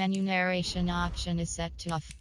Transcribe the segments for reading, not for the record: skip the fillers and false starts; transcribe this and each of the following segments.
Menu narration option is set to off.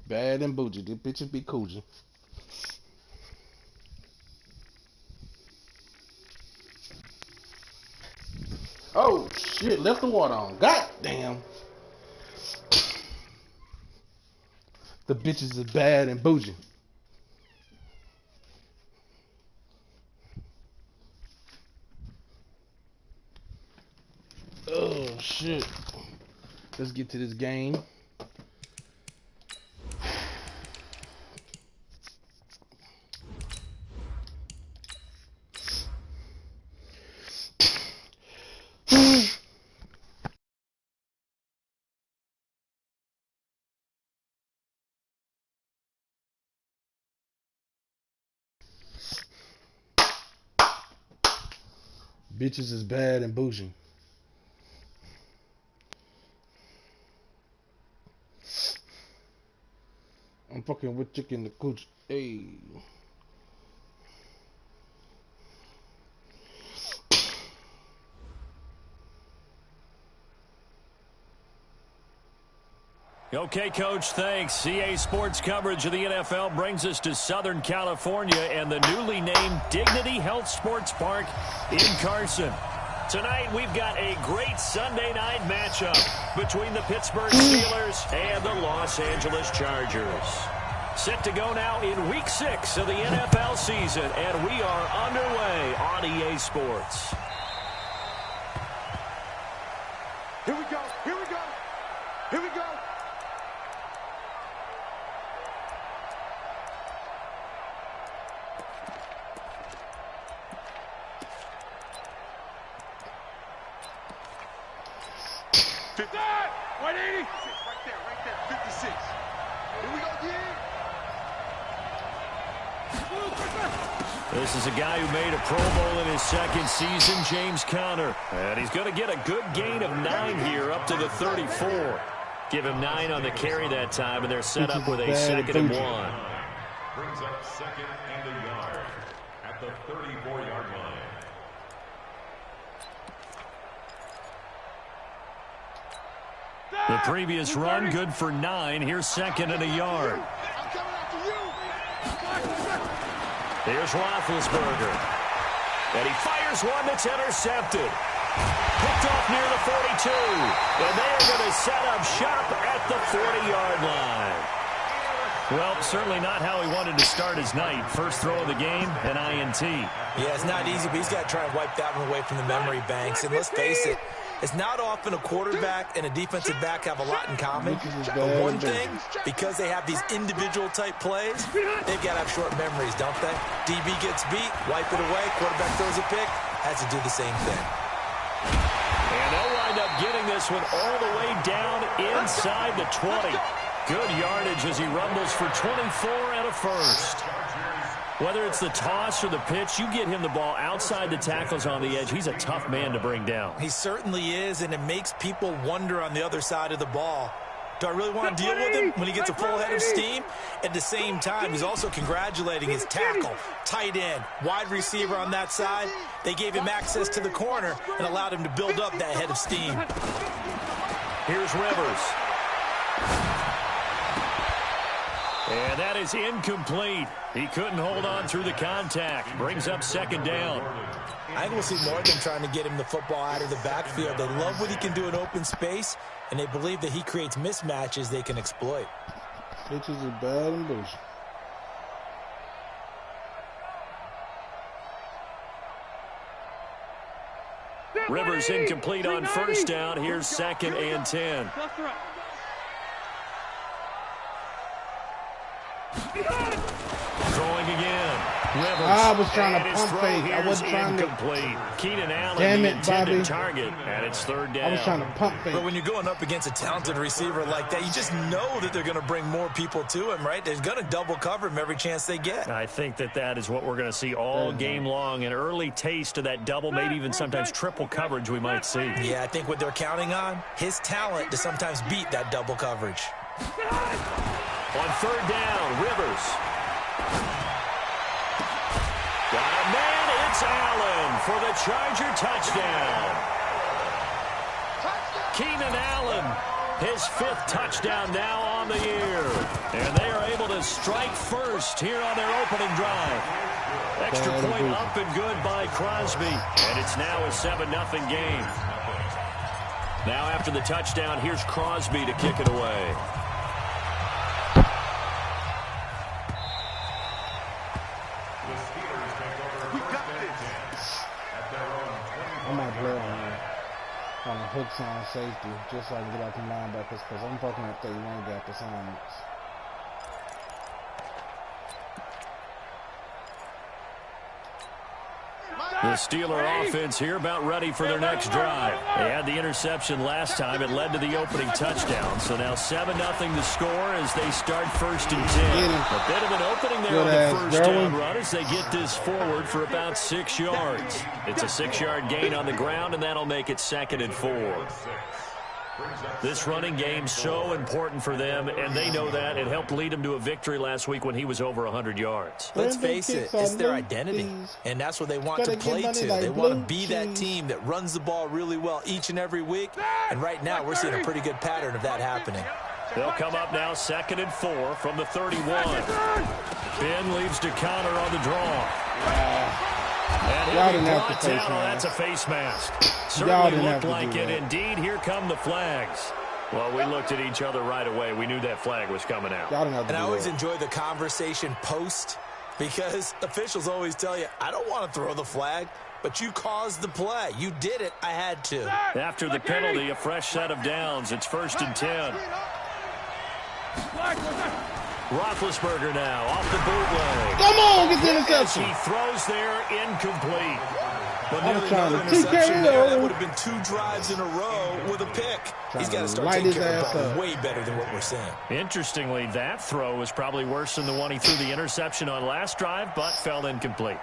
Bad and bougie. These bitches be coochie. Oh shit, left the water on. God damn. The bitches is bad and bougie. Oh shit. Let's get to this game. Bitches is bad and bougie. I'm fucking with chicken the cooch. Hey. Okay, Coach, thanks. CA Sports coverage of the NFL brings us to Southern California and the newly named Dignity Health Sports Park in Carson. Tonight, we've got a great Sunday night matchup between the Pittsburgh Steelers and the Los Angeles Chargers. Set to go now in Week 6 of the NFL season, and we are underway on EA Sports. Here we go, here we go, here we go. That! 180! Right there, 56. Here we go, This is a guy who made a Pro Bowl in his second season, James Conner. And he's going to get a good gain of 9 here up to the 34. Give him 9 on the carry that time, and they're set up with a 2nd and 1. Brings up 2nd and a yard at the 34-yard line. The previous run, good for 9. Here's 2nd and a yard. Here's Roethlisberger. And he fires one that's intercepted. Picked off near the 42. And they are going to set up shop at the 40-yard line. Well, certainly not how he wanted to start his night. First throw of the game, an INT. Yeah, it's not easy, but he's got to try and wipe that one away from the memory banks. And let's face it, it's not often a quarterback and a defensive back have a lot in common. But one thing, because they have these individual type plays, they've got to have short memories, don't they? DB gets beat, wipe it away, quarterback throws a pick, has to do the same thing. And they'll wind up getting this one all the way down inside the 20. Good yardage as he rumbles for 24 and a first. Whether it's the toss or the pitch, you get him the ball outside the tackles on the edge. He's a tough man to bring down. He certainly is, and it makes people wonder on the other side of the ball. Do I really want to deal with him when he gets a full head of steam? At the same time, he's also congratulating his tackle, tight end, wide receiver on that side. They gave him access to the corner and allowed him to build up that head of steam. Here's Rivers. And that is incomplete. He couldn't hold on through the contact. Brings up second down. I think we'll see more of them trying to get him the football out of the backfield. They love what he can do in open space, and they believe that he creates mismatches they can exploit. Pitches is bad and bullshit. Rivers incomplete on first down. Here's 2nd and 10. Throwing again. Rivers. I was trying to pump fake. I wasn't trying to. Incomplete. Keenan Allen, Damn the it, intended Bobby. target, and it's 3rd down. I was trying to pump fake. But when you're going up against a talented receiver like that, you just know that they're going to bring more people to him, right? They're going to double cover him every chance they get. I think that is what we're going to see all game long. An early taste of that double, maybe even sometimes triple coverage we might see. Yeah, I think what they're counting on, his talent to sometimes beat that double coverage. On 3rd down, Rivers. Got a man, it's Allen for the Charger touchdown. Keenan Allen, his 5th touchdown now on the year. And they are able to strike first here on their opening drive. Extra point up and good by Crosby. And it's now a 7-0 game. Now after the touchdown, here's Crosby to kick it away. I might play on a hooks on safety just so I can get out the linebackers because I'm fucking up 31 gap assignments. The Steeler offense here about ready for their next drive. They had the interception last time. It led to the opening touchdown. So now 7-0 to score as they start 1st and 10. A bit of an opening there on the first down run as they get this forward for about 6 yards. It's a 6-yard gain on the ground, and that'll make it 2nd and 4. This running game so important for them, and they know that. It helped lead them to a victory last week when he was over 100 yards. Let's face it, it's their identity, and that's what they want to play to. They want to be that team that runs the ball really well each and every week, and right now we're seeing a pretty good pattern of that happening. They'll come up now 2nd and 4 from the 31. Ben leaves to counter on the draw. And y'all didn't have to face mask. That's a face mask. Certainly looked like it. Indeed, here come the flags. Well, we looked at each other right away. We knew that flag was coming out. And I always enjoy the conversation post because officials always tell you, I don't want to throw the flag, but you caused the play. You did it. I had to. After the penalty, a fresh set of downs. It's 1st and 10. Roethlisberger now off the bootleg. Come on, get the interception. He throws there, incomplete. But nearly another interception there. That would have been 2 drives in a row with a pick. He's got to start taking care of the ball way better than what we're seeing. Interestingly, that throw was probably worse than the one he threw the interception on last drive, but fell incomplete.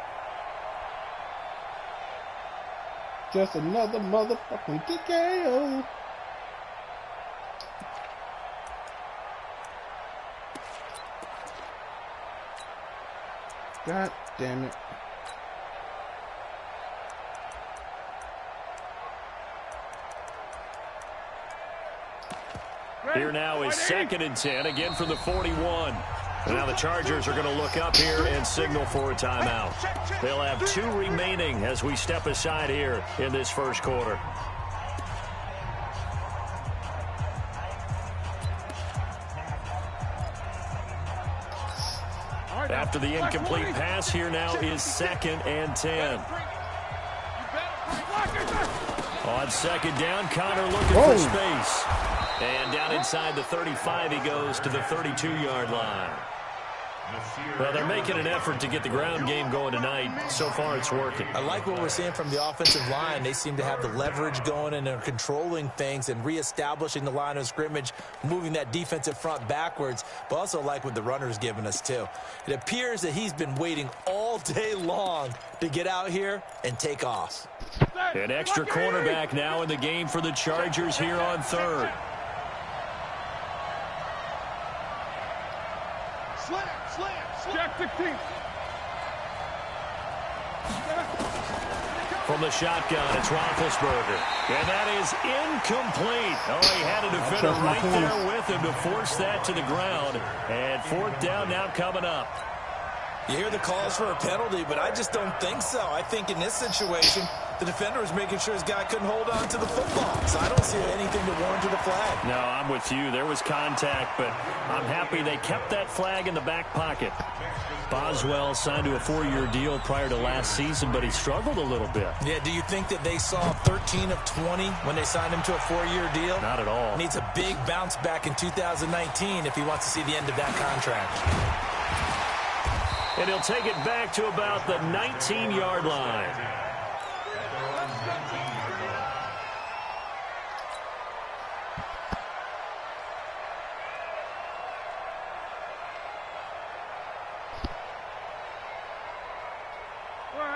Just another motherfucking TKO. God damn it. Here now is 2nd and 10, again from the 41. And now the Chargers are going to look up here and signal for a timeout. They'll have 2 remaining as we step aside here in this first quarter. After the incomplete pass, here now is 2nd and 10. On 2nd down, Connor looking for space. And down inside the 35, he goes to the 32-yard line. Well, they're making an effort to get the ground game going tonight. So far, it's working. I like what we're seeing from the offensive line. They seem to have the leverage going, and they're controlling things and reestablishing the line of scrimmage, moving that defensive front backwards, but also like what the runner's giving us, too. It appears that he's been waiting all day long to get out here and take off. An extra cornerback now in the game for the Chargers here on third. Jack 16. From the shotgun, it's Roethlisberger. And that is incomplete. Oh, he had a defender right there with him to force that to the ground. And fourth down now coming up. You hear the calls for a penalty, but I just don't think so. I think in this situation, the defender was making sure his guy couldn't hold on to the football. So I don't see anything to warrant the flag. No, I'm with you. There was contact, but I'm happy they kept that flag in the back pocket. Boswell signed to a 4-year deal prior to last season, but he struggled a little bit. Yeah, do you think that they saw 13 of 20 when they signed him to a 4-year deal? Not at all. Needs a big bounce back in 2019 if he wants to see the end of that contract. And he'll take it back to about the 19-yard line.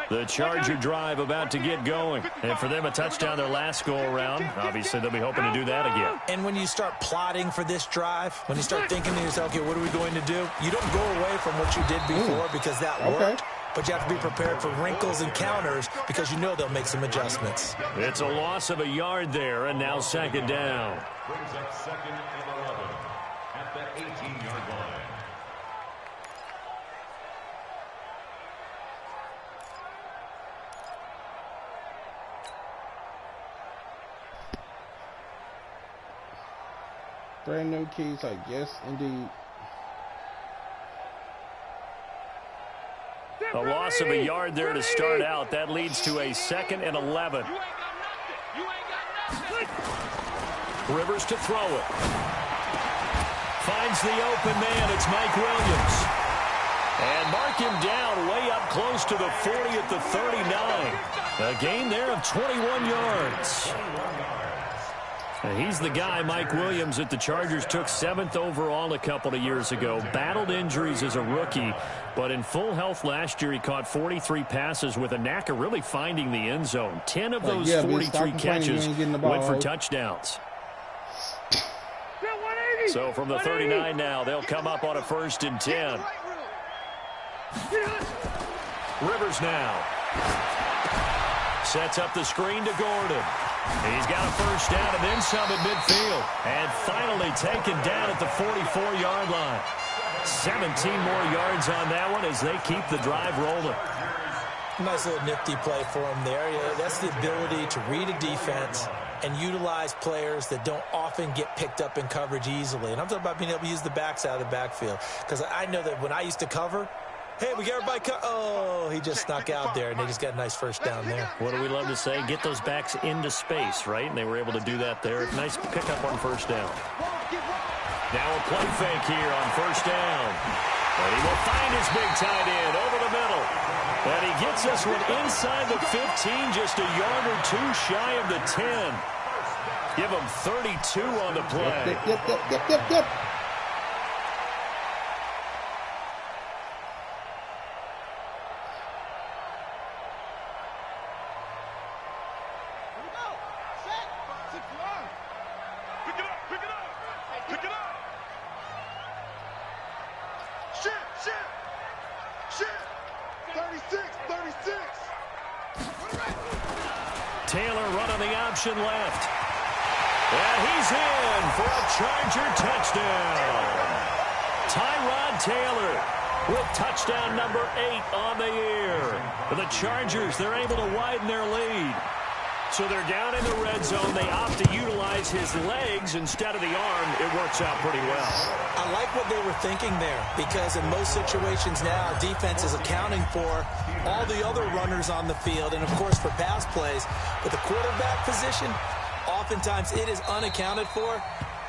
The Charger drive about to get going. And for them, a touchdown their last go-around. Obviously, they'll be hoping to do that again. And when you start plotting for this drive, when you start thinking to yourself, okay, what are we going to do? You don't go away from what you did before because that worked. But you have to be prepared for wrinkles and counters because you know they'll make some adjustments. It's a loss of a yard there, and now second down. Brings up second and 11 at the 18-yard line. Brand new keys, I guess, indeed. A loss of a yard there to start out. That leads to a second and 11. Rivers to throw it. Finds the open man. It's Mike Williams. And mark him down way up close to the 40 at the 39. A gain there of 21 yards. And he's the guy, Mike Williams, that the Chargers took 7th overall a couple of years ago. Battled injuries as a rookie, but in full health last year, he caught 43 passes with a knack of really finding the end zone. 10 of those 43 catches went for touchdowns. So from the 39 now, they'll come up on a 1st and 10. Rivers now. Sets up the screen to Gordon. He's got a first down and then some at midfield. And finally taken down at the 44-yard line. 17 more yards on that one as they keep the drive rolling. Nice little nifty play for him there. Yeah, that's the ability to read a defense and utilize players that don't often get picked up in coverage easily. And I'm talking about being able to use the backs out of the backfield. Because I know that when I used to cover, hey, we got everybody oh, he just snuck out there, and they just got a nice first down there. What do we love to say? Get those backs into space, right? And they were able to do that there. Nice pickup on first down. Now a play fake here on first down. And he will find his big tight end over the middle. And he gets this one inside the 15, just a yard or two shy of the 10. Give him 32 on the play. Yep. Taylor running the option left. And he's in for a Charger touchdown. Tyrod Taylor with touchdown number 8 on the year. For the Chargers, they're able to widen their lead. So they're down in the red zone. They opt to utilize his legs instead of the arm. It works out pretty well. I like what they were thinking there because in most situations now, defense is accounting for all the other runners on the field and, of course, for pass plays. But the quarterback position, oftentimes it is unaccounted for.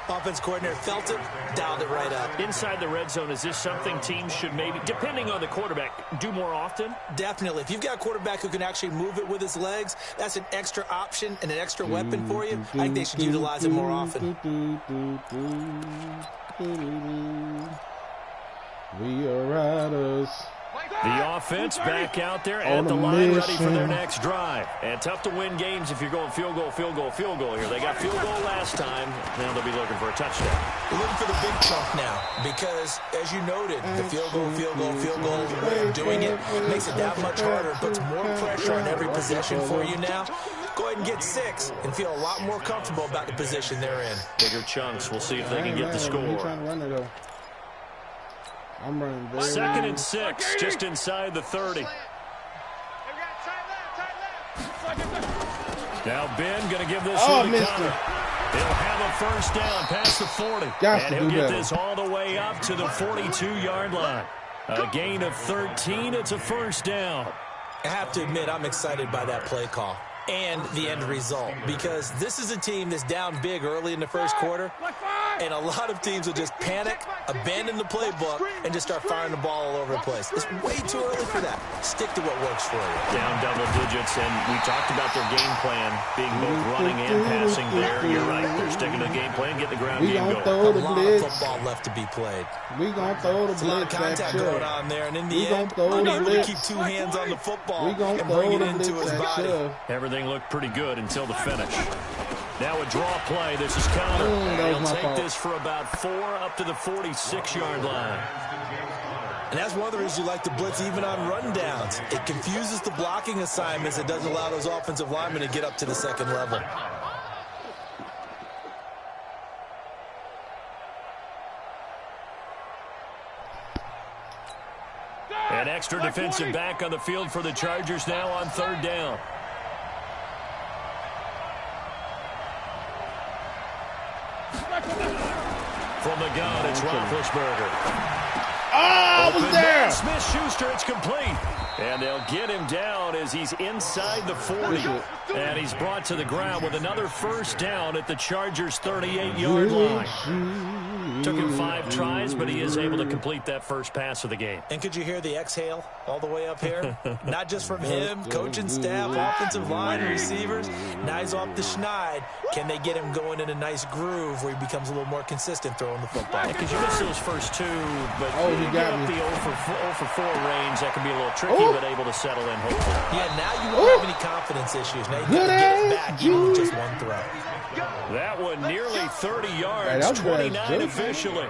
Offense coordinator felt it, dialed it right up. Inside the red zone, is this something teams should maybe, depending on the quarterback, do more often? Definitely. If you've got a quarterback who can actually move it with his legs, that's an extra option and an extra weapon for you. I think they should utilize it more often. We are riders. The offense back out there at the line, ready for their next drive. And tough to win games if you're going field goal, field goal, field goal here. They got field goal last time. Now they'll be looking for a touchdown. We're looking for the big chunk now because, as you noted, the field goal way of doing it makes it that much harder and puts more pressure on every possession for you now. Go ahead and get 6 and feel a lot more comfortable about the position they're in. Bigger chunks. We'll see if they can get the score. I'm running very 2nd and 6, just inside the 30. Now Ben going to give this one to Connor. He'll have a first down past the 40. And he'll get this all the way up to the 42-yard line. A gain of 13. It's a first down. I have to admit, I'm excited by that play call and the end result because this is a team that's down big early in the first quarter, and a lot of teams will just panic, abandon the playbook, and just start firing the ball all over the place. It's way too early for that. Stick to what works for you. Down double digits, and we talked about their game plan being both running and passing there. You're right. They're sticking to the game plan, get the ground game going. A lot of football left to be played. We're going to throw the blitz. A lot of contact going on there, and in the end, we're able to keep 2 hands on the football and bring it into his body. Everything looked pretty good until the finish. Now a draw play. This is Connor. He'll take this for about 4 up to the 46-yard line. And that's one of the reasons you like to blitz even on rundowns. It confuses the blocking assignments. It doesn't allow those offensive linemen to get up to the second level. An extra defensive back on the field for the Chargers now on 3rd down. From the gun, it's Roethlisberger. Oh, I was there! Smith-Schuster, it's complete. And they'll get him down as he's inside the 40. And he's brought to the ground with another first down at the Chargers' 38-yard line. Took him 5 tries, but he is able to complete that first pass of the game. And could you hear the exhale all the way up here? Not just from him, coaching staff, offensive line, receivers. Now he's off the schneid. Can they get him going in a nice groove where he becomes a little more consistent throwing the football? Because you missed those first 2, but he got up me. the 0 for 4 range. That can be a little tricky, but able to settle in, hopefully. Yeah, now you won't have any confidence issues. Now you got to get it back even with just 1 throw. That one nearly 30 yards, 29 officially.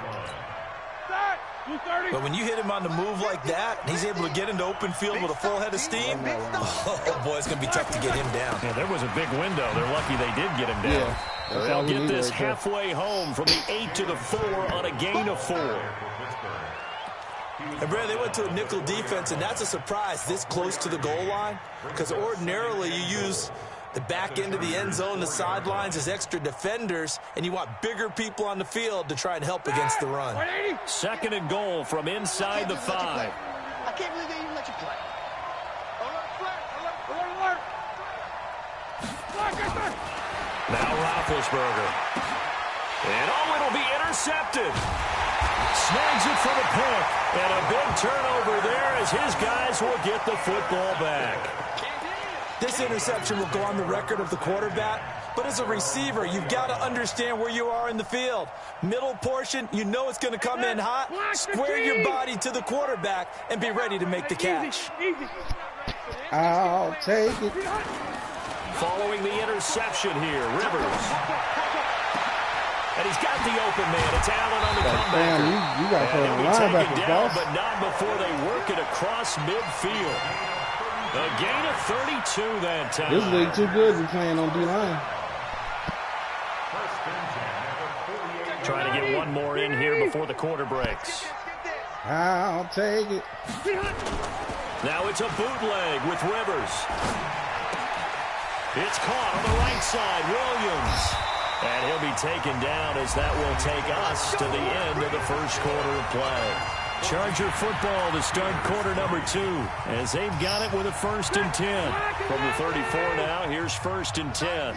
But when you hit him on the move like that, and he's able to get into open field with a full head of steam, oh boy, it's going to be tough to get him down. Yeah, there was a big window. They're lucky they did get him down. Yeah, they'll get this halfway home from the 8 to the 4 on a gain of 4. And Brad, they went to a nickel defense, and that's a surprise this close to the goal line, because ordinarily you use the back end of the end zone, the sidelines as extra defenders, and you want bigger people on the field to try and help against the run. 2nd and goal from inside the 5. I can't believe they even let you play. Alert. Now Roethlisberger. And it'll be intercepted. Snags it for the pick. And a big turnover there as his guys will get the football back. This interception will go on the record of the quarterback, but as a receiver, you've got to understand where you are in the field. Middle portion, you know it's going to come in hot. Square your body to the quarterback and be ready to make the catch. I'll take it. Following the interception here, Rivers. And he's got the open man. It's Allen on the comeback. Damn, you got to put on linebacker, boss. But not before they work it across midfield. A gain of 32 that time. This league too good to be playing on D-line. Trying to get one more in here before the quarter breaks. I'll take it. Now it's a bootleg with Rivers. It's caught on the right side, Williams. And he'll be taken down as that will take us to the end of the first quarter of play. Charger football to start quarter number 2 as they've got it with a 1st and 10. From the 34 now, here's 1st and 10.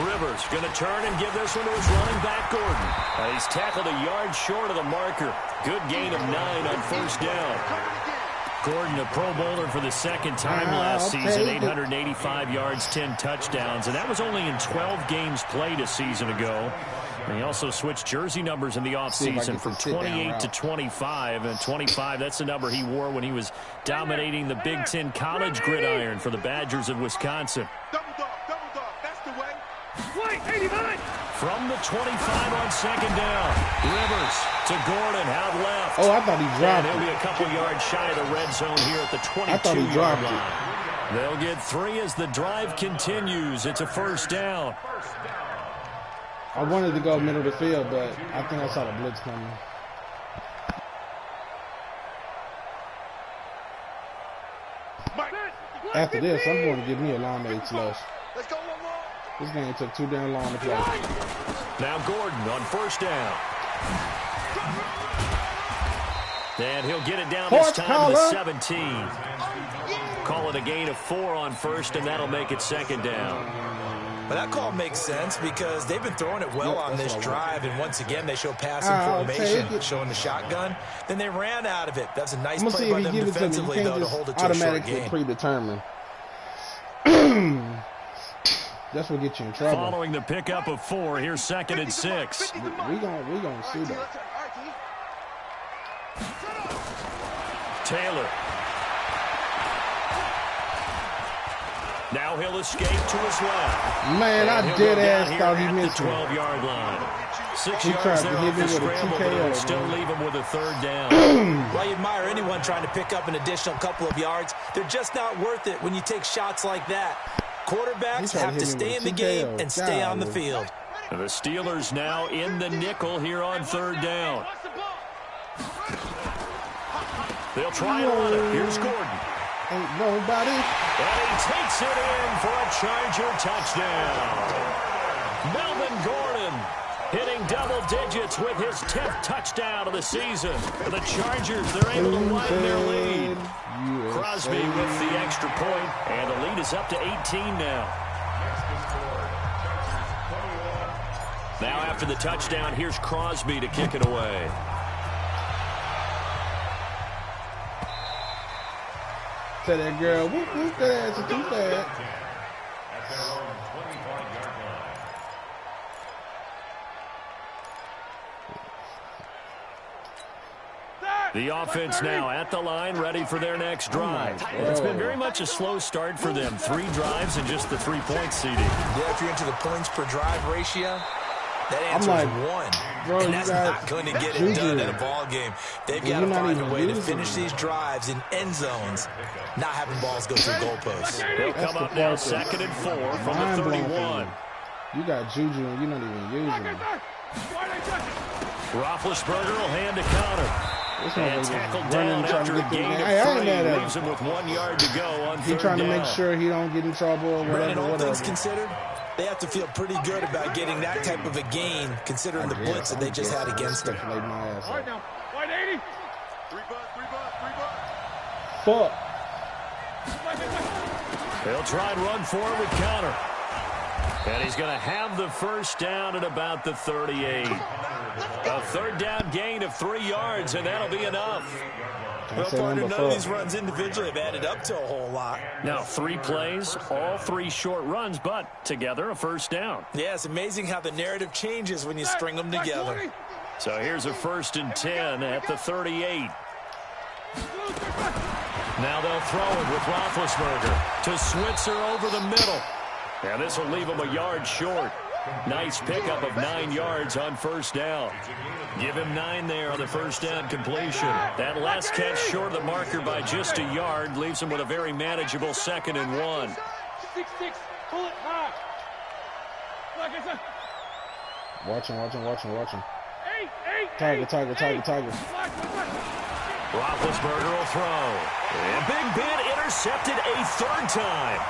Rivers going to turn and give this one to his running back, Gordon. He's tackled a yard short of the marker. Good gain of 9 on first down. Gordon, a Pro Bowler for the second time last season, 885 yards, 10 touchdowns, and that was only in 12 games played a season ago. And he also switched jersey numbers in the offseason from 28 to 25, and 25, that's the number he wore when he was dominating the Big Ten college gridiron for the Badgers of Wisconsin. Double dog, that's the way. Wait, 89! From the 25 on second down, Rivers to Gordon, out left. Oh, I thought he dropped and he'll it. be a couple yards shy of the red zone here at the 22-yard line. They'll get 3 as the drive continues. It's a first down. I wanted to go middle of the field, but I think I saw the blitz coming. After this, I'm going to give me a linebacker slush. Let's go one more. This game took too damn long to play. Now Gordon on first down. And he'll get it down this time to the 17. Call it a gain of 4 on first, and that'll make it second down. But that call makes sense because they've been throwing it well on this drive, and once again they show passing formation, showing the shotgun. Then they ran out of it. That's a nice play by them defensively, though, to hold it to a short game. Predetermined. That's what gets you in trouble. Following the pickup of 4, here's second and 6. We gonna see that. Taylor. Now he'll escape to his left. Man, I dead ass thought he missed the 12-yard line. 6 he yards there off the scramble, but it'll still leave him with a third down. Well, you admire anyone trying to pick up an additional couple of yards. They're just not worth it when you take shots like that. Quarterbacks have to stay in the game and stay on the field. And the Steelers now in the nickel here on third down. They'll try it on it. Here's Gordon. Ain't nobody. And he takes it in for a Charger touchdown. Melvin Gordon hitting double digits with his 10th touchdown of the season. The Chargers, they're able to widen their lead. Crosby with the extra point, and the lead is up to 18 now. Now after the touchdown, here's Crosby to kick it away. Tell that girl, whoop, whoop, that ass is too fast. The offense now at the line, ready for their next drive. It's been very much a slow start for them. 3 drives and just the 3-point seeding. Yeah, if you're into the points per drive ratio, that answer is 1. Bro, and that's not going to get it done in a ball game. They've got to find a way to finish these drives in end zones, not having balls go through goalposts. They'll come up now second and 4 from the 31. You got Juju and you're not even using him. Roethlisberger will hand a counter. And tackled down after a gain of 3. Leaves him with 1 yard to go on third down. He's trying to make sure he don't get in trouble or whatever. All things considered, they have to feel pretty good about getting that type of a gain, considering the blitz that they just had against them. All right now, wide 80. 3 bucks. Fuck. They'll try and run for it with counter. And he's going to have the first down at about the 38. A third down gain of 3 yards, and that'll be enough. Well, partner, none of these runs individually have added up to a whole lot. Now, 3 plays, all 3 short runs, but together a first down. Yeah, it's amazing how the narrative changes when you string them together. So here's a first and 10 at the 38. Now they'll throw it with Roethlisberger to Switzer over the middle. And this will leave him a yard short. Nice pickup of 9 yards on first down. Give him 9 there on the first down completion. That last catch short of the marker by just a yard leaves him with a very manageable second and 1. 6-6, pull it high. Watch him. 8. Tiger. Roethlisberger will throw. And Big Ben intercepted a 3rd time.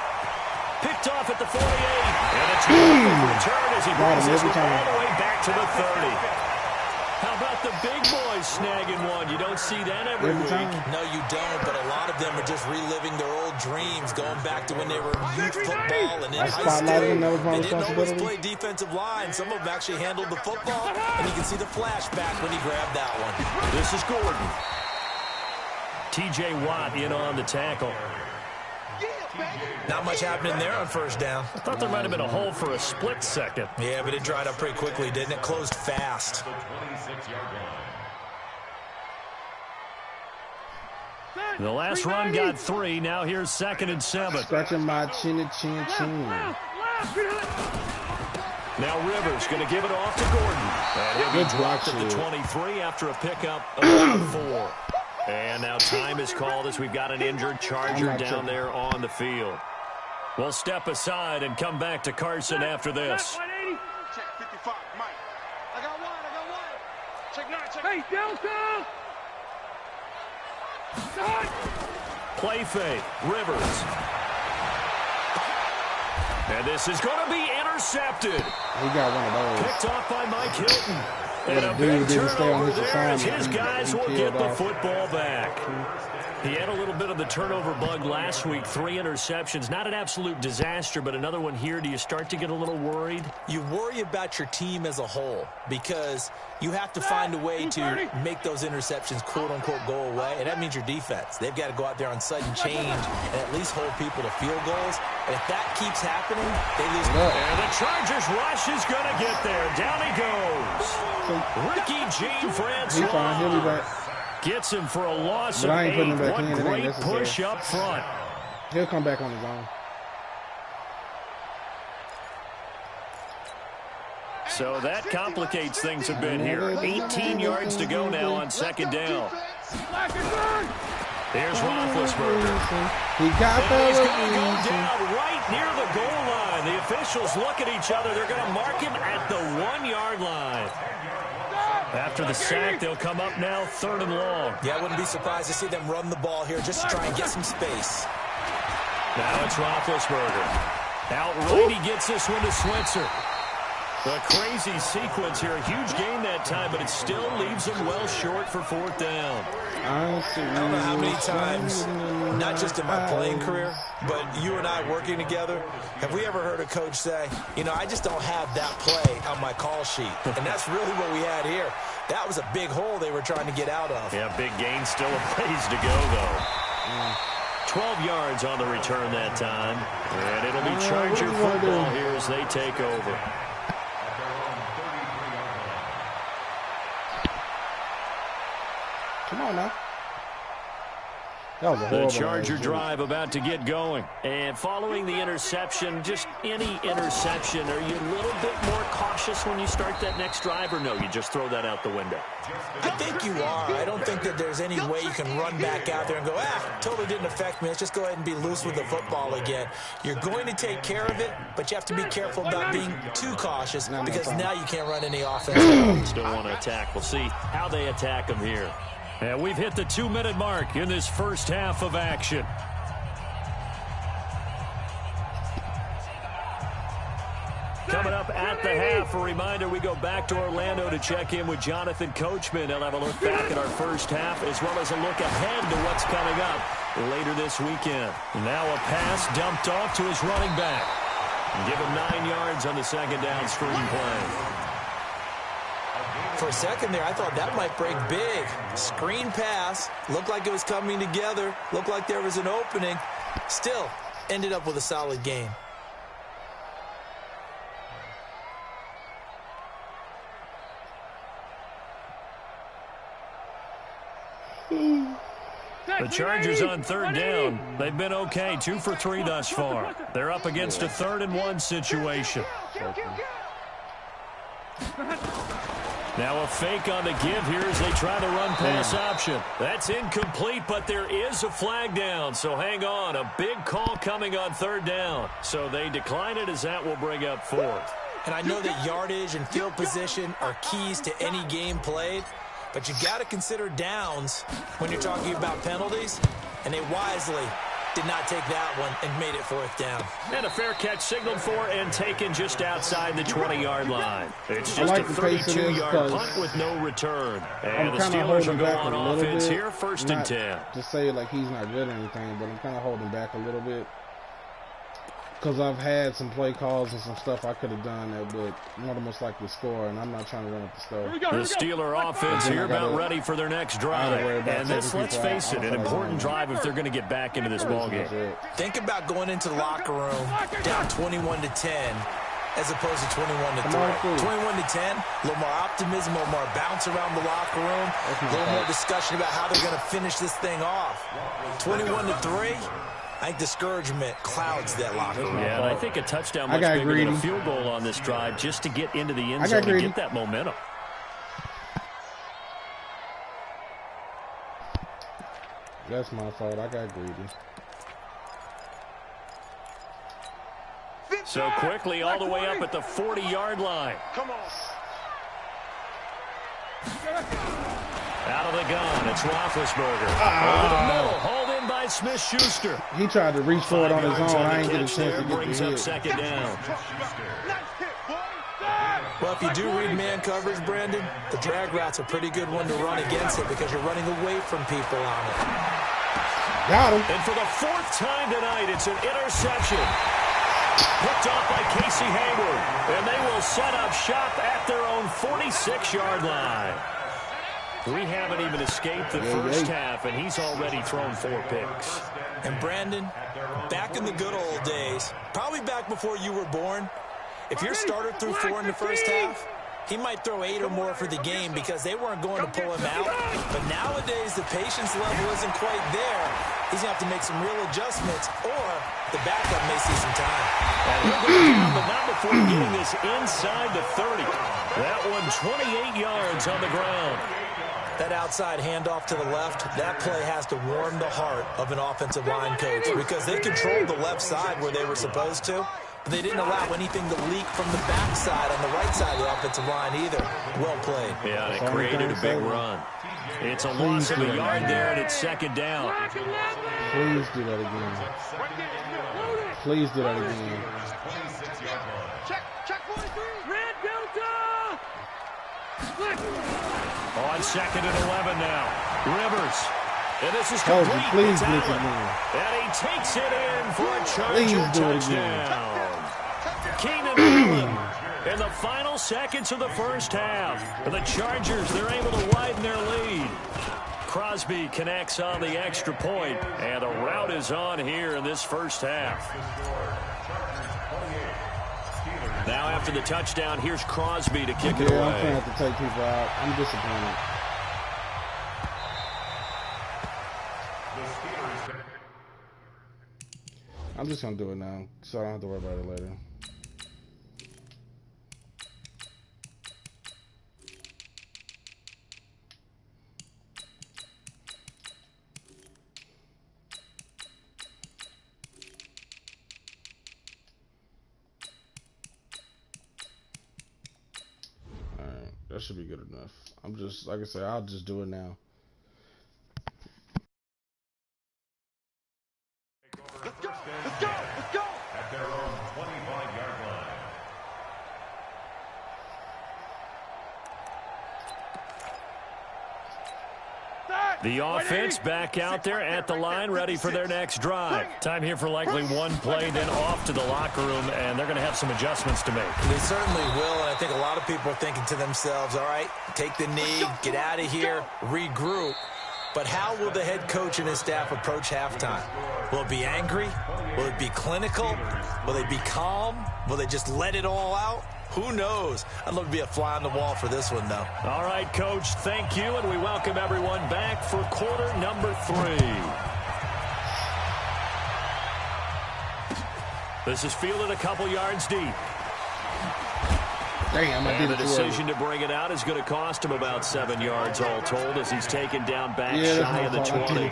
Picked off at the 48. And a terrific return as he brings this one all the way back to the 30. How about the big boys snagging one? You don't see that every week. No, you don't, but a lot of them are just reliving their old dreams, going back to when they were in youth football and in high school. They didn't always play defensive line. Some of them actually handled the football, and you can see the flashback when he grabbed that one. This is Gordon. T.J. Watt in on the tackle. Not much happening there on first down. I thought there might have been a hole for a split second. Yeah, but it dried up pretty quickly, didn't it? Closed fast. The last run got 3. Now here's 2nd and 7. Scratching my chin. Now Rivers going to give it off to Gordon. And he'll be dropped at the 23 after a pickup of 4. And now time is called as we've got an injured Charger down there on the field. We'll step aside and come back to Carson after this. Check 55, Mike. I got one. Check 9, check. Hey, Delta! Play fake. Rivers. And this is going to be intercepted. He got one of those. Picked off by Mike Hilton. And a big turnover there as his guys will get the football back. He had a little bit of the turnover bug last week. 3 interceptions. Not an absolute disaster, but another one here. Do you start to get a little worried? You worry about your team as a whole because you have to find a way to make those interceptions, quote-unquote, go away. And that means your defense. They've got to go out there on sudden change and at least hold people to field goals. And if that keeps happening, they lose. And the Chargers rush is going to get there. Down he goes. Ricky Jean-Francois gets him for a loss of 8. What great push up front. He'll come back on his own. So that complicates things a bit here. 18 yards to go now on 2nd down. There's Roethlisberger. He got he's going to go down right near the goal line. The officials look at each other. They're going to mark him at the 1-yard line. After the sack, they'll come up now 3rd and long. Yeah, I wouldn't be surprised to see them run the ball here just to try and get some space. Now it's Roethlisberger. Outright, he gets this one to Switzer. The crazy sequence here. A huge gain that time, but it still leaves him well short for 4th down. I don't know how many times, not just in my playing career, but you and I working together, have we ever heard a coach say, you know, I just don't have that play on my call sheet. And that's really what we had here. That was a big hole they were trying to get out of. Yeah, big gain, still a ways to go, though. 12 yards on the return that time. And it'll be Charger football here as they take over. Come on now. The Charger drive about to get going. And following the interception, just any interception, are you a little bit more cautious when you start that next drive, or no, you just throw that out the window? I think you are. I don't think that there's any way you can run back out there and go, totally didn't affect me. Let's just go ahead and be loose with the football again. You're going to take care of it, but you have to be careful about being too cautious because now you can't run any offense. Still want to attack. We'll see how they attack them here. And we've hit the 2-minute mark in this first half of action. Coming up at the half, a reminder, we go back to Orlando to check in with Jonathan Coachman. He'll have a look back at our first half as well as a look ahead to what's coming up later this weekend. Now a pass dumped off to his running back. Give him 9 yards on the 2nd down screen play. For a second there, I thought that might break big. Screen pass. Looked like it was coming together. Looked like there was an opening. Still, ended up with a solid game. The Chargers on 3rd down. They've been okay, 2 for 3 thus far. They're up against a 3rd and 1 situation. Now a fake on the give here as they try the run pass option. That's incomplete, but there is a flag down, so hang on. A big call coming on 3rd down. So they decline it as that will bring up 4th. And I know that yardage and field position are keys to any game played, but you got to consider downs when you're talking about penalties, and they wisely did not take that one and made it 4th down. And a fair catch signaled for and taken just outside the 20-yard line. It's just like a 32-yard punt with no return. And the Steelers will go on offense here, 1st and 10. To say like he's not good or anything, but I'm kind of holding back a little bit. Because I've had some play calls and some stuff I could have done that would more than most likely score, and I'm not trying to run up the score. The Steeler offense here about ready for their next drive. And this, let's face it, an important drive if they're going to get back into this ballgame. Think about going into the locker room down 21-10 as opposed to 21-3. 21-10, a little more optimism, a little more bounce around the locker room, a little more discussion about how they're going to finish this thing off. 21-3. I think discouragement clouds that locker room. Yeah, and I think a touchdown much bigger than a field goal on this drive just to get into the end zone and get that momentum. That's my fault. I got greedy. So quickly all the way up at the 40-yard line. Come on. Out of the gun, it's Roethlisberger. Over the middle, hauled in by Smith-Schuster. He tried to reach for it on his own. I ain't get a chance to get brings the up hit. 2nd down. Well, if you do read man coverage, Brandon, the drag route's a pretty good one to run against it because you're running away from people on it. Got him. And for the 4th time tonight, it's an interception. Picked off by Casey Hayward. And they will set up shop at their own 46-yard line. We haven't even escaped the first half, and he's already thrown 4 picks. And Brandon, back in the good old days, probably back before you were born, if your starter threw 4 in the first half, he might throw 8 or more for the game because they weren't going to pull him out. But nowadays, the patience level isn't quite there. He's going to have to make some real adjustments, or the backup may see some time. And he'll go down, but not before getting this inside the 30. That one 28 yards on the ground. That outside handoff to the left, that play has to warm the heart of an offensive line coach because they controlled the left side where they were supposed to, but they didn't allow anything to leak from the backside on the right side of the offensive line either. Well played. Yeah, and it created a big run. It's a loss of a yard there, and it's 2nd down. Please do that again. Please do that again. Check 43. Red Delta. On 2nd and 11 now. Rivers. And this is Coach, complete. please It's do it Allen. again. And he takes it in for a Please Charger do it touchdown. Keenan Allen in the final seconds of the first half. And the Chargers, they're able to widen their lead. Crosby connects on the extra point, and the rout is on here in this first half. Now after the touchdown, here's Crosby to kick it away. I'm trying to take people out. I'm disappointed. I'm just going to do it now, so I don't have to worry about it later. That should be good enough. I'm just, like I said, I'll just do it now. Let's go. Let's go. Let's go. At their own 25-yard line. The offense back out there at the line, ready for their next drive. Time here for likely one play, then off to the locker room, and they're going to have some adjustments to make. They certainly will, and I think a lot of people are thinking to themselves, all right, take the knee, get out of here, regroup. But how will the head coach and his staff approach halftime? Will it be angry? Will it be clinical? Will they be calm? Will they just let it all out? Who knows? I'd love to be a fly on the wall for this one, though. All right, Coach, thank you, and we welcome everyone back for quarter number 3. This is fielded a couple yards deep. Damn, and the decision to bring it out is going to cost him about 7 yards all told as he's taken down back shy of the 20.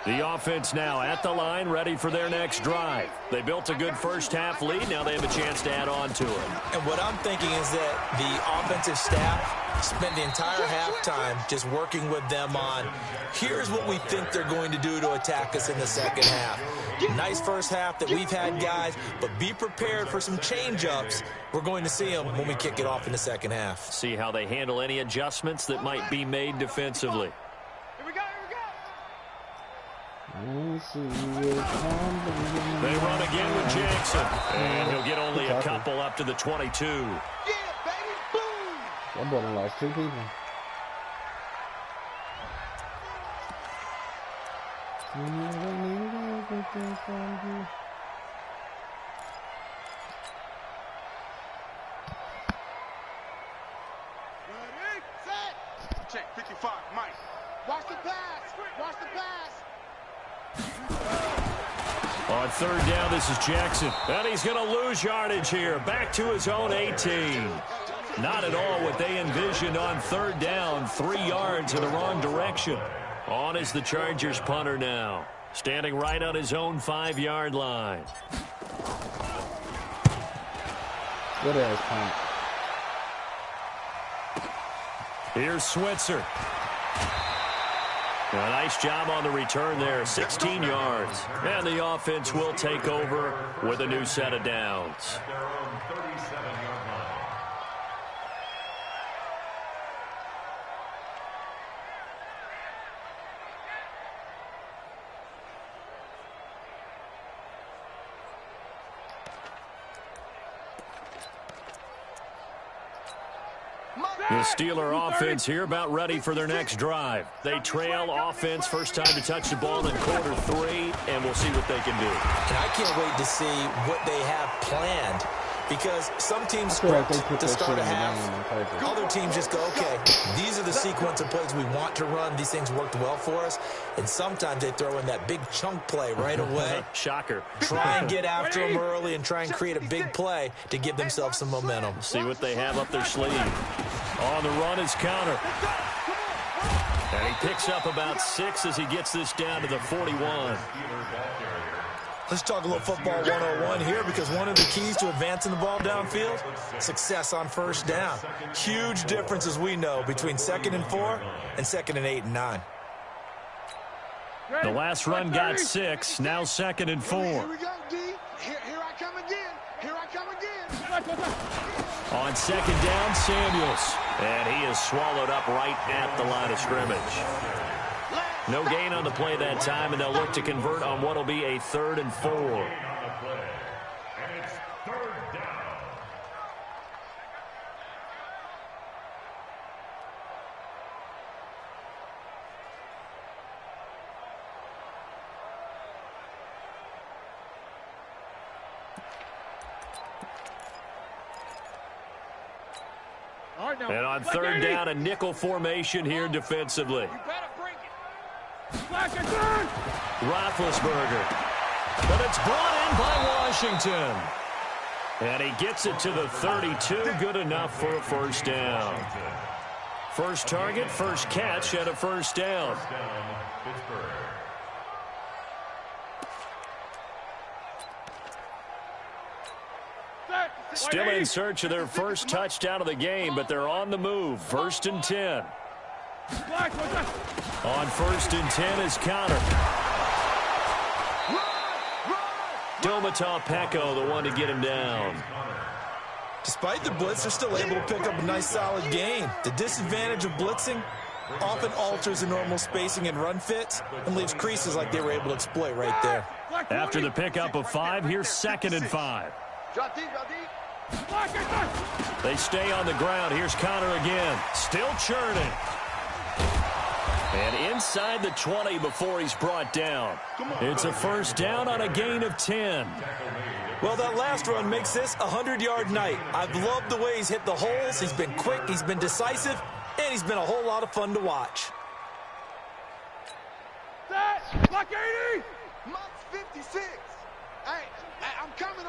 The offense now at the line, ready for their next drive. They built a good first-half lead. Now they have a chance to add on to it. And what I'm thinking is that the offensive staff spent the entire halftime just working with them on, here's what we think they're going to do to attack us in the second half. Nice first half that we've had, guys, but be prepared for some change-ups. We're going to see them when we kick it off in the second half. See how they handle any adjustments that might be made defensively. They run again with Jackson, and he'll get only a couple up to the 22. Yeah, baby, boom! That boy done lost 2 people. Ready, set! Check 55, Mike. Watch the pass! Watch the pass! On third down, this is Jackson. And he's going to lose yardage here. Back to his own 18. Not at all what they envisioned on third down. 3 yards in the wrong direction. On is the Chargers punter now. Standing right on his own 5-yard line. Good ass punt. Here's Switzer. A nice job on the return there, 16 yards. And the offense will take over with a new set of downs. Their own 37-yard line. The Steeler offense here about ready for their next drive. They trail offense, first time to touch the ball in quarter 3, and we'll see what they can do. And I can't wait to see what they have planned, because some teams Like script to start a half. Other teams just go, okay, these are the sequence of plays we want to run. These things worked well for us. And sometimes they throw in that big chunk play right away. Shocker. Try and get after them early and try and create a big play to give themselves some momentum. See what they have up their sleeve. On the run is Counter. And he picks up about 6 as he gets this down to the 41. Let's talk a little football 101 here, because one of the keys to advancing the ball downfield, success on first down. Huge difference, as we know, between 2nd and 4 and 2nd and 8 and 9. The last run got 6, now 2nd and 4. Here we go, D. Here I come again. Here I come again. On 2nd down, Samuels. And he is swallowed up right at the line of scrimmage. No gain on the play that time, and they'll look to convert on what will be a 3rd and 4. And it's 3rd down. And on 3rd down, a nickel formation here defensively. Roethlisberger. But it's brought in by Washington. And he gets it to the 32. Good enough for a first down. First target, first catch, and a first down. Pittsburgh. Still in search of their first touchdown of the game, but they're on the move. 1st and 10. On 1st and 10 is Counter. Domata Peko, the one to get him down. Despite the blitz, they're still able to pick up a nice, solid gain. The disadvantage of blitzing often alters the normal spacing and run fits and leaves creases like they were able to exploit right there. After the pickup of 5, here's 2nd and 5. They stay on the ground. Here's Counter again. Still churning. And inside the 20 before he's brought down. It's a first down on a gain of 10. Well, that last run makes this a 100-yard night. I've loved the way he's hit the holes. He's been quick, he's been decisive, and he's been a whole lot of fun to watch. Set! Block 80! Mark 56. Hey, I'm coming.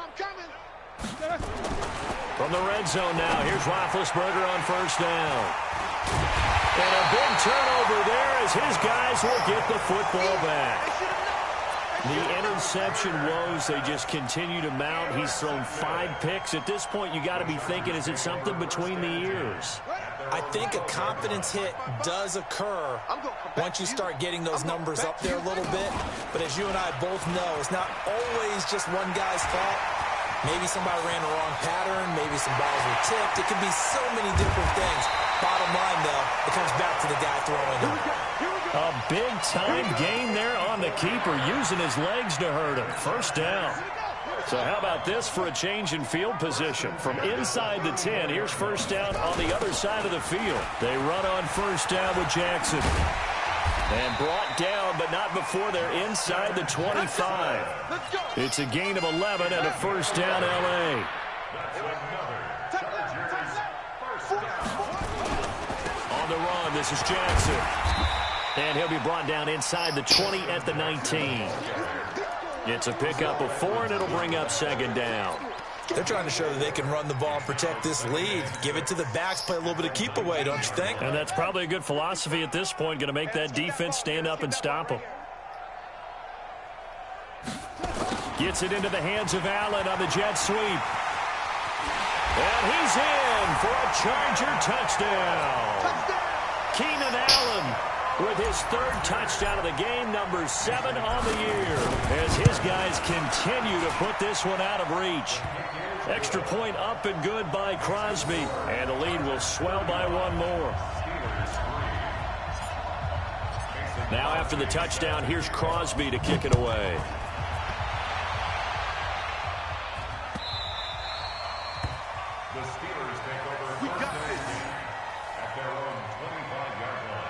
From the red zone now, here's Roethlisberger on first down. And a big turnover there as his guys will get the football back. The interception woes, they just continue to mount. He's thrown 5 picks. At this point, you got to be thinking, is it something between the ears? I think a confidence hit does occur once you start getting those numbers up there a little bit. But as you and I both know, it's not always just one guy's fault. Maybe somebody ran the wrong pattern. Maybe some balls were tipped. It could be so many different things. Bottom line, though, it comes back to the guy throwing it. A big-time gain there on the keeper, using his legs to hurt him. First down. So how about this for a change in field position? From inside the 10, here's first down on the other side of the field. They run on first down with Jackson. And brought down, but not before they're inside the 25. It's a gain of 11 and a first down, L.A. On the run, this is Jackson. And he'll be brought down inside the 20 at the 19. It's a pickup of 4, and it'll bring up second down. They're trying to show that they can run the ball and protect this lead. Give it to the backs, play a little bit of keep away, don't you think? And that's probably a good philosophy at this point, going to make that defense stand up and stop them. Gets it into the hands of Allen on the jet sweep. And he's in for a Charger touchdown. Keenan Allen with his 3rd touchdown of the game, number 7 on the year, as his guys continue to put this one out of reach. Extra point up and good by Crosby, and the lead will swell by 1 more. Now after the touchdown, here's Crosby to kick it away. The Steelers take over first and 10 at their own 25-yard line.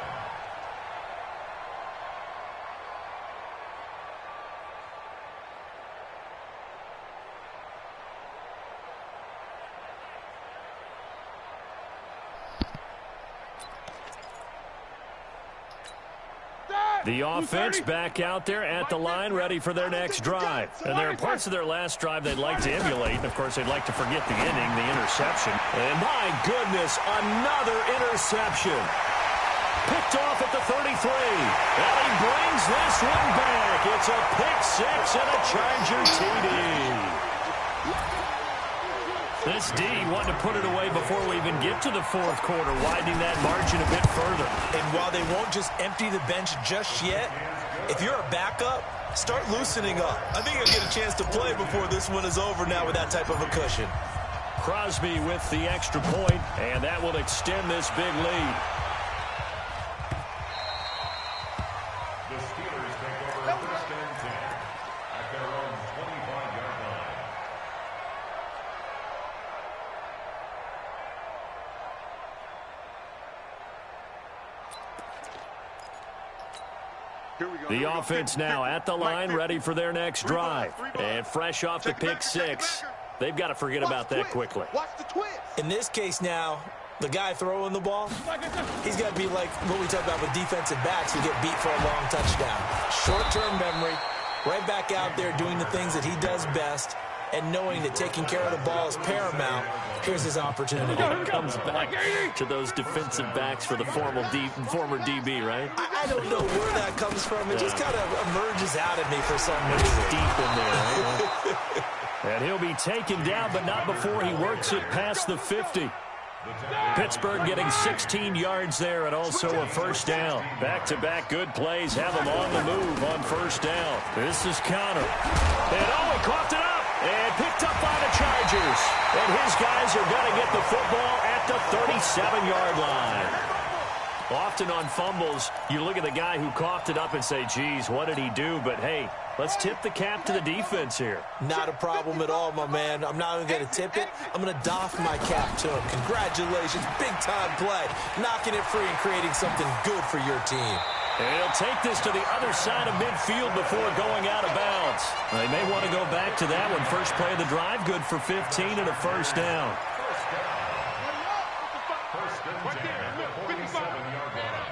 The offense back out there at the line, ready for their next drive. And there are parts of their last drive they'd like to emulate. And, of course, they'd like to forget the ending, the interception. And, my goodness, another interception. Picked off at the 33. And he brings this one back. It's a pick 6 and a Charger TD. This D wanted to put it away before we even get to the 4th quarter, widening that margin a bit further. And while they won't just empty the bench just yet, if you're a backup, start loosening up. I think you'll get a chance to play before this one is over now with that type of a cushion. Crosby with the extra point, and that will extend this big lead. The Steelers take over first and 10 at their own 25-yard line. The offense now at the line, ready for their next drive. And fresh off the pick 6, they've got to forget about that quickly. In this case now, the guy throwing the ball, he's got to be like what we talk about with defensive backs who get beat for a long touchdown. Short-term memory, right back out there doing the things that he does best, and knowing that taking care of the ball is paramount. Here's his opportunity. It comes back to those defensive backs for the former DB, right? I don't know where that comes from. It just kind of emerges out of me for some reason. Deep in there. Right? And he'll be taken down, but not before he works it past the 50. Pittsburgh getting 16 yards there and also a first down. Back-to-back good plays have them on the move on first down. This is Connor. And he coughed it up and picked up by the Chargers. And his guys are going to get the football at the 37-yard line. Often on fumbles, you look at the guy who coughed it up and say, geez, what did he do? But, hey, let's tip the cap to the defense here. Not a problem at all, my man. I'm not even going to tip it. I'm going to doff my cap to him. Congratulations. Big-time play. Knocking it free and creating something good for your team. And he'll take this to the other side of midfield before going out of bounds. They may want to go back to that one. First play of the drive, good for 15 and a first down. First and 10 at the 47-yard line.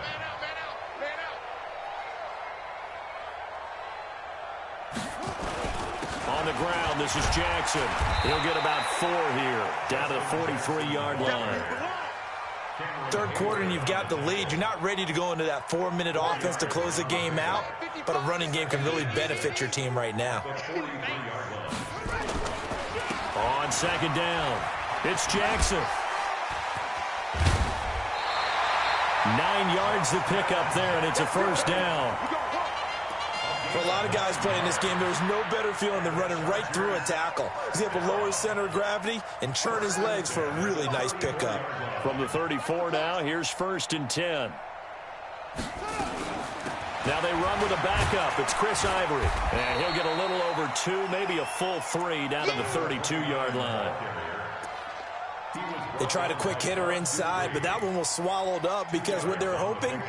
On the ground, this is Jackson. He'll get about 4 here, down to the 43-yard line. Third quarter and you've got the lead. You're not ready to go into that 4-minute offense to close the game out, but a running game can really benefit your team right now. On second down, it's Jackson. 9 yards to pick up there, and it's a first down. For a lot of guys playing this game, there's no better feeling than running right through a tackle. He's able to lower his center of gravity and churn his legs for a really nice pickup. From the 34 now, here's 1st and 10. Now they run with a backup. It's Chris Ivory. And he'll get a little over 2, maybe a full 3 down to the 32-yard line. They tried a quick hitter inside, but that one was swallowed up because what they're hoping,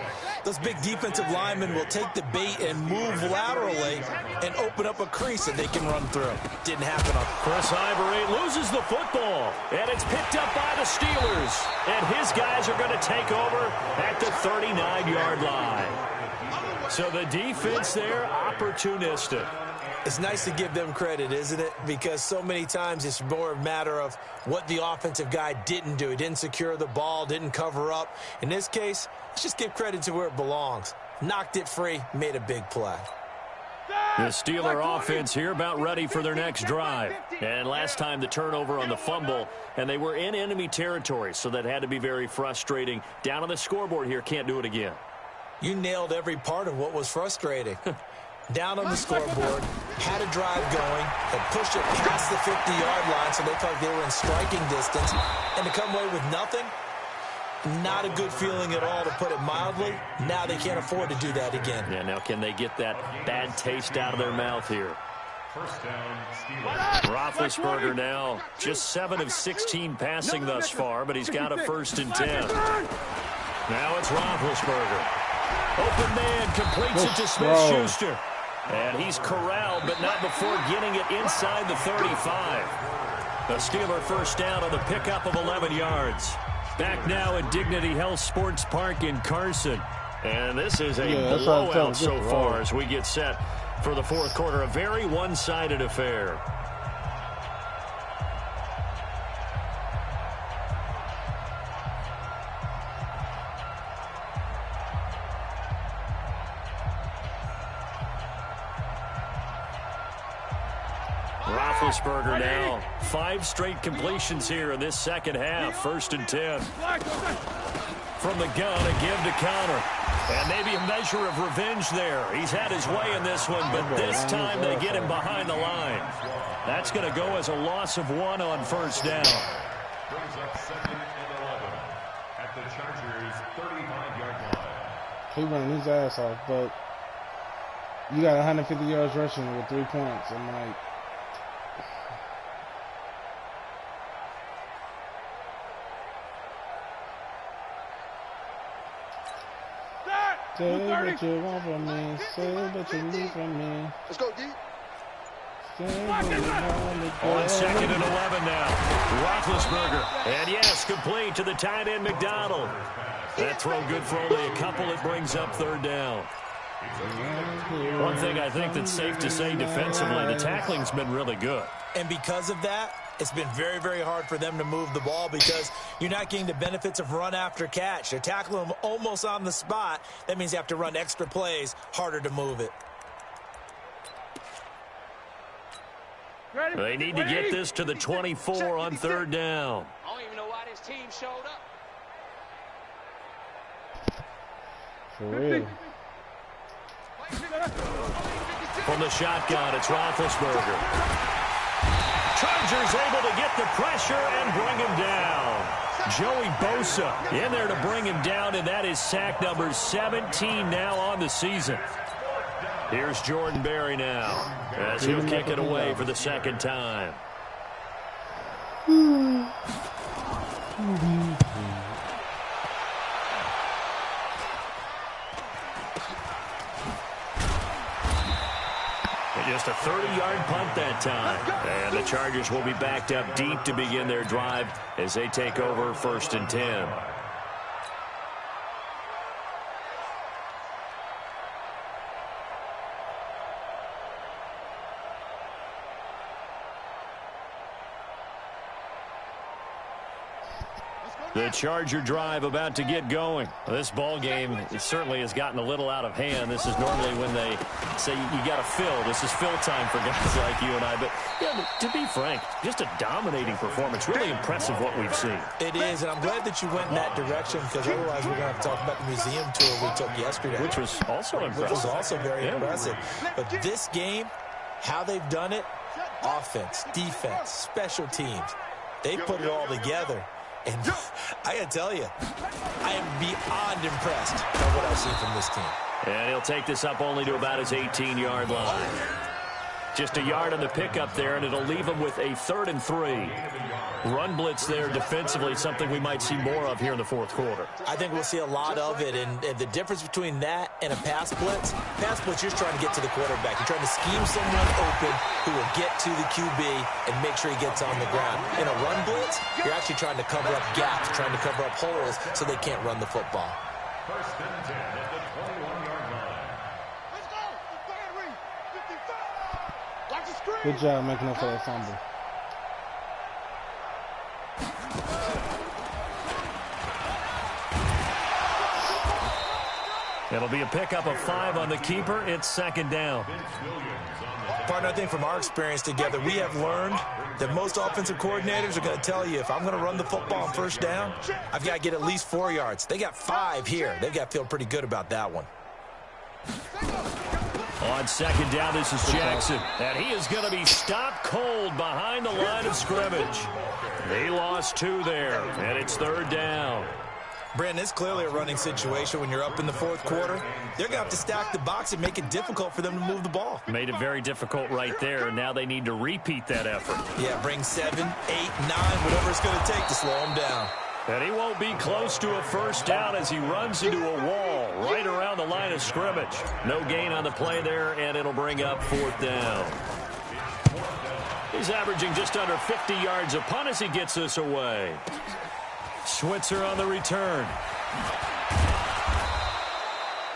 those big defensive linemen will take the bait and move laterally and open up a crease that they can run through. Didn't happen on. Chris Ivory loses the football, and it's picked up by the Steelers. And his guys are going to take over at the 39-yard line. So the defense there, opportunistic. It's nice to give them credit, isn't it? Because so many times it's more a matter of what the offensive guy didn't do. He didn't secure the ball, didn't cover up. In this case, let's just give credit to where it belongs. Knocked it free, made a big play. The Steeler offense here about ready for their next drive. And last time the turnover on the fumble, and they were in enemy territory, so that had to be very frustrating. Down on the scoreboard here, can't do it again. You nailed every part of what was frustrating. Down on the scoreboard, had a drive going, had pushed it past the 50-yard line so they felt like they were in striking distance, and to come away with nothing, not a good feeling at all, to put it mildly. Now they can't afford to do that again. Yeah, now can they get that bad taste out of their mouth here? First down, Steelers. Roethlisberger now just 7 of 16 passing thus far, but he's got a 1st and 10. Now it's Roethlisberger. Open man completes it to Smith-Schuster. And he's corralled, but not before getting it inside the 35. A Steeler first down on the pickup of 11 yards. Back now at Dignity Health Sports Park in Carson. And this is a blowout so far as we get set for the fourth quarter. A very one-sided affair. Roethlisberger now 5 straight completions here in this second half. 1st and 10. From the gun, a give to counter. And maybe a measure of revenge there. He's had his way in this one, but this time they get him behind the line. That's going to go as a loss of 1 on 1st down. Brings up 2nd and 11 at the Chargers' 35-yard line. He running his ass off, but you got 150 yards rushing with 3 points. I'm like, say what you want from me, say what you need from me. Let's go, D. On 2nd and 11 now. Roethlisberger. And yes, complete to the tight end McDonald. That throw good for only a couple. It brings up 3rd down. One thing I think that's safe to say defensively, the tackling's been really good. And because of that, it's been very, very hard for them to move the ball because you're not getting the benefits of run after catch. They're tackling them almost on the spot. That means you have to run extra plays, harder to move it. They need to get this to the 24 on 3rd down. I don't even know why this team showed up. For real. From the shotgun, it's Roethlisberger. Chargers able to get the pressure and bring him down. Joey Bosa in there to bring him down, and that is sack number 17 now on the season. Here's Jordan Berry now as he'll kick it away for the 2nd time. Just a 30-yard punt that time. And the Chargers will be backed up deep to begin their drive as they take over 1st and 10. The Charger drive about to get going. This ball game certainly has gotten a little out of hand. This is normally when they say you got to fill. This is fill time for guys like you and I. But yeah, to be frank, just a dominating performance. Really impressive what we've seen. It is, and I'm glad that you went in that direction because otherwise we're going to have to talk about the museum tour we took yesterday. Which was also impressive. Which was also very impressive. But this game, how they've done it, offense, defense, special teams, they put it all together. And I got to tell you, I am beyond impressed by what I've seen from this team. And he'll take this up only to about his 18-yard line. Just a yard on the pickup there, and it'll leave him with a 3rd and 3. Run blitz there defensively, something we might see more of here in the fourth quarter. I think we'll see a lot of it, and the difference between that and a pass blitz, you're trying to get to the quarterback. You're trying to scheme someone open who will get to the QB and make sure he gets on the ground. In a run blitz, you're actually trying to cover up gaps, trying to cover up holes so they can't run the football. 1st and 10 at the 21-yard line. Let's go. It's 55. Watch the screen. Good job making up for that fumble. It'll be a pickup of 5 on the keeper. It's 2nd down. Partner, I think from our experience together, we have learned that most offensive coordinators are going to tell you if I'm going to run the football on 1st down, I've got to get at least 4 yards. They got 5 here. They've got to feel pretty good about that one. On 2nd down, this is Jackson. And he is going to be stopped cold behind the line of scrimmage. He lost 2 there, and it's 3rd down. Brandon, it's clearly a running situation when you're up in the 4th quarter. They're going to have to stack the box and make it difficult for them to move the ball. Made it very difficult right there. Now they need to repeat that effort. Yeah, bring 7, 8, 9, whatever it's going to take to slow them down. And he won't be close to a 1st down as he runs into a wall right around the line of scrimmage. No gain on the play there, and it'll bring up 4th down. He's averaging just under 50 yards a punt as he gets this away. Switzer on the return.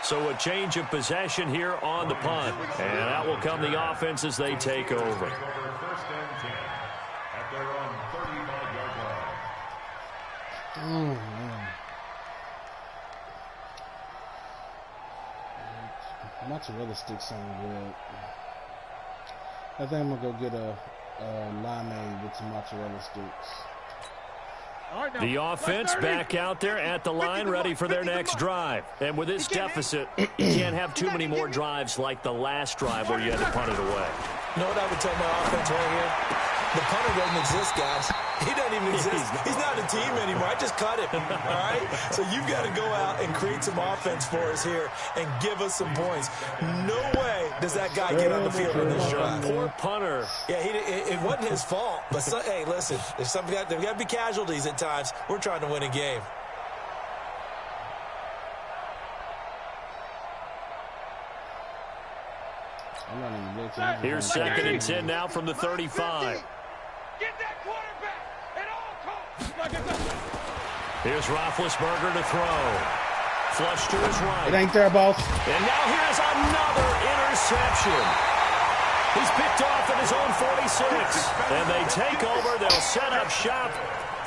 So a change of possession here on the punt. And out will come the offense as they take over. 1st and 10 at their own 35-yard line. Oh, man. Mozzarella sticks sound good. I think I'm going to go get a limeade with some mozzarella sticks. The offense back out there at the line, ready for their next drive. And with this deficit, you can't have too many more drives like the last drive where you had to punt it away. You know what I would tell my offense right here? The punter doesn't exist, guys. He doesn't even exist. He's not a team anymore. I just cut him, all right? So you've got to go out and create some offense for us here and give us some points. No way does that guy get on the field in this drive. Poor punter. Yeah, it wasn't his fault. But, hey, listen, there's got to be casualties at times. We're trying to win a game. Here's 2nd and 10 now from the 35. Get that quarterback at all costs. Here's Roethlisberger to throw. Flush to his right. It ain't there, boss. And now here's another interception. He's picked off at his own 46. And they take over. They'll set up shop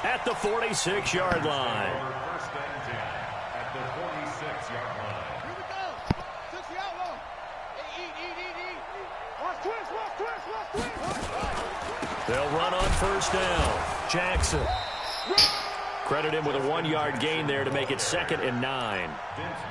at the 46-yard line. 1st and 10 at the 46-yard line. Here we go. 60 outlaw. Eat. Watch twist. They'll run on 1st down. Jackson. Credit him with a 1-yard gain there to make it 2nd and 9.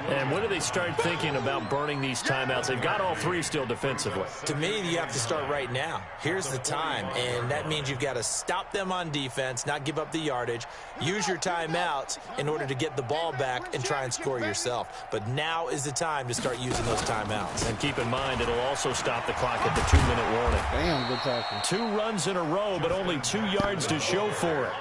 And when do they start thinking about burning these timeouts? They've got all 3 still defensively. To me, you have to start right now. Here's the time, and that means you've got to stop them on defense, not give up the yardage, use your timeouts in order to get the ball back and try and score yourself. But now is the time to start using those timeouts. And keep in mind, it'll also stop the clock at the 2-minute warning. Damn, good tackle. 2 runs in a row, but only 2 yards to show for it.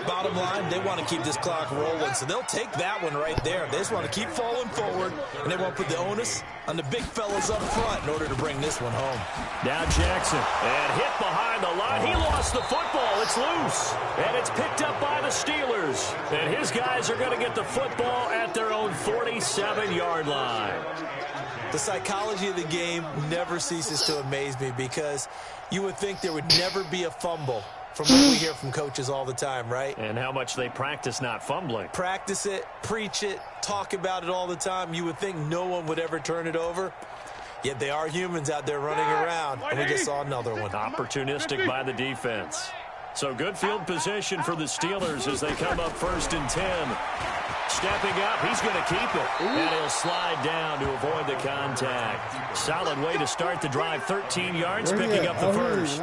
Bottom line, they want to keep this clock rolling, so they'll take that one right there. They just want to keep falling forward, and they want to put the onus on the big fellas up front in order to bring this one home. Now Jackson, and hit behind the line. He lost the football. It's loose, and it's picked up by the Steelers. And his guys are going to get the football at their own 47-yard line. The psychology of the game never ceases to amaze me because you would think there would never be a fumble from what we hear from coaches all the time, right? And how much they practice not fumbling. Practice it, preach it, talk about it all the time. You would think no one would ever turn it over. Yet they are humans out there running around, and we just saw another one. Opportunistic by the defense. So good field position for the Steelers as they come up 1st and 10. Stepping up, he's going to keep it. And he'll slide down to avoid the contact. Solid way to start the drive. 13 yards, picking up the first.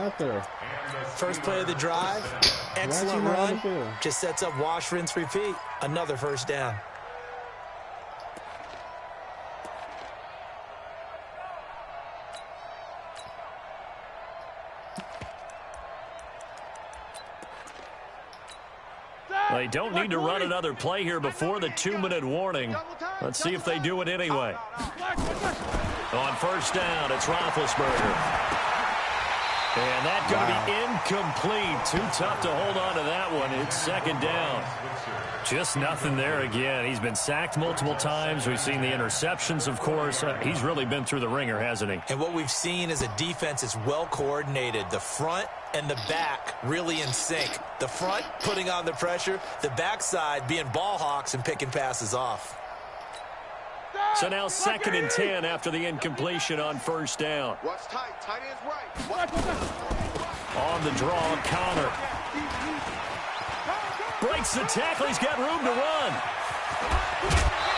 First play of the drive, excellent run. Just sets up wash, rinse, repeat. Another first down. They don't need to run another play here before the 2-minute warning. Let's see if they do it anyway. On first down, it's Roethlisberger. And that going to be incomplete. Too tough to hold on to that one. It's 2nd down. Just nothing there again. He's been sacked multiple times. We've seen the interceptions, of course. He's really been through the ringer, hasn't he? And what we've seen is a defense that's well coordinated. The front and the back really in sync. The front putting on the pressure. The backside being ball hawks and picking passes off. So now 2nd and 10 after the incompletion on first down. Watch tight. Tight end's right. On the draw, Connor. Breaks the tackle. He's got room to run.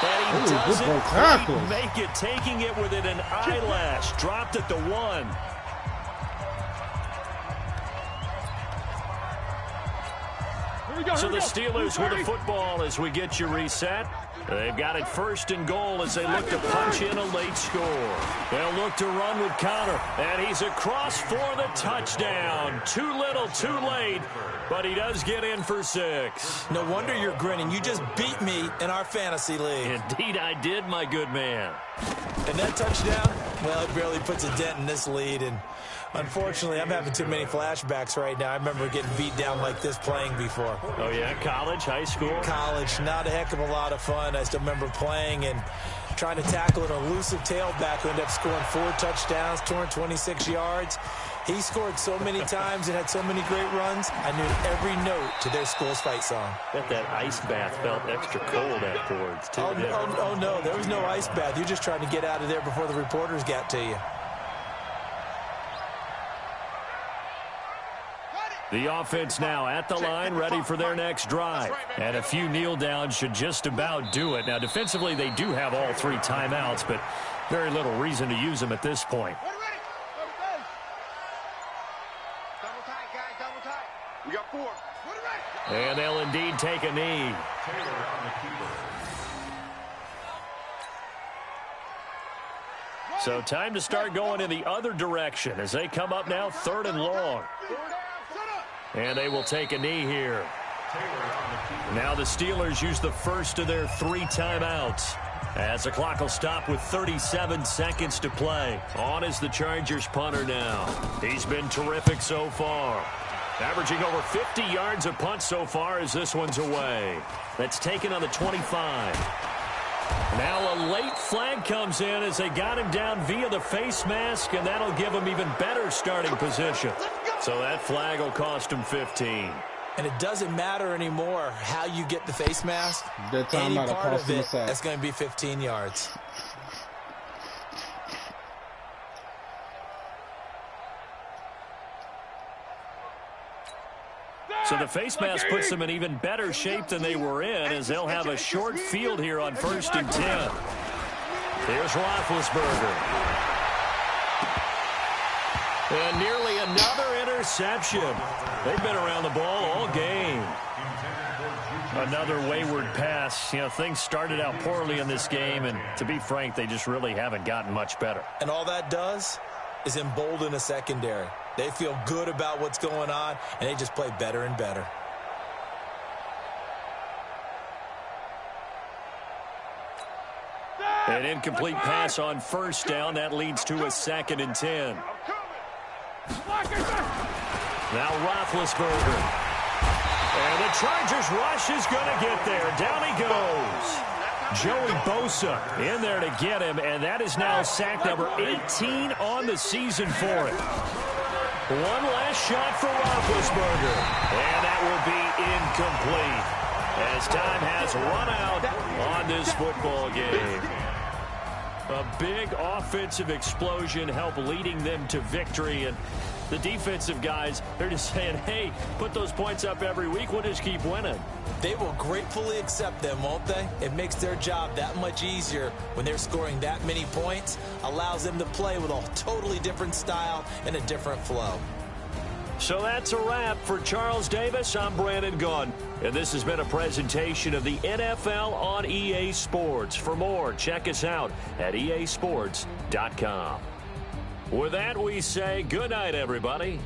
And he doesn't quite make it, taking it within an eyelash. Dropped at the 1. So the Steelers with the football as we get you reset. They've got it 1st and goal as they look to punch in a late score. They'll look to run with Connor, and he's across for the touchdown. Too little, too late, but he does get in for 6. No wonder you're grinning. You just beat me in our fantasy league. Indeed I did, my good man. And that touchdown, well, it barely puts a dent in this lead, and unfortunately, I'm having too many flashbacks right now. I remember getting beat down like this playing before. Oh, yeah? College, high school? College. Not a heck of a lot of fun. I still remember playing and trying to tackle an elusive tailback who ended up scoring 4 touchdowns, 226 yards. He scored so many times and had so many great runs, I knew every note to their school's fight song. Bet that ice bath felt extra cold afterwards, too. Oh, no. There was no ice bath. You're just trying to get out of there before the reporters got to you. The offense now at the line, ready for their next drive. And a few kneel downs should just about do it. Now, defensively, they do have all 3 timeouts, but very little reason to use them at this point. Double tight, guys. Double tight. We got 4. And they'll indeed take a knee. So time to start going in the other direction as they come up now 3rd and long. And they will take a knee here. Now the Steelers use the first of their 3 timeouts. As the clock will stop with 37 seconds to play. On is the Chargers punter now. He's been terrific so far. Averaging over 50 yards a punt so far as this one's away. That's taken on the 25. Now a late flag comes in as they got him down via the face mask, and that'll give him even better starting position. So that flag will cost him 15. And it doesn't matter anymore how you get the face mask. Any part of it, that's going to be 15 yards. So the face mask puts them in even better shape than they were in as they'll have a short field here on 1st and 10. Here's Roethlisberger. And nearly another interception. They've been around the ball all game. Another wayward pass. You know, things started out poorly in this game, and to be frank, they just really haven't gotten much better. And all that does is embolden a secondary. They feel good about what's going on, and they just play better and better. An incomplete pass on first down. That leads to a 2nd and 10. Now Roethlisberger. And the Chargers rush is going to get there. Down he goes. Joey Bosa in there to get him, and that is now sack number 18 on the season for him. One last shot for Roethlisberger. And that will be incomplete as time has run out on this football game. A big offensive explosion helped leading them to victory. And the defensive guys, they're just saying, hey, put those points up every week. We'll just keep winning. They will gratefully accept them, won't they? It makes their job that much easier when they're scoring that many points. Allows them to play with a totally different style and a different flow. So that's a wrap for Charles Davis. I'm Brandon Gaudin, and this has been a presentation of the NFL on EA Sports. For more, check us out at easports.com. With that, we say good night, everybody.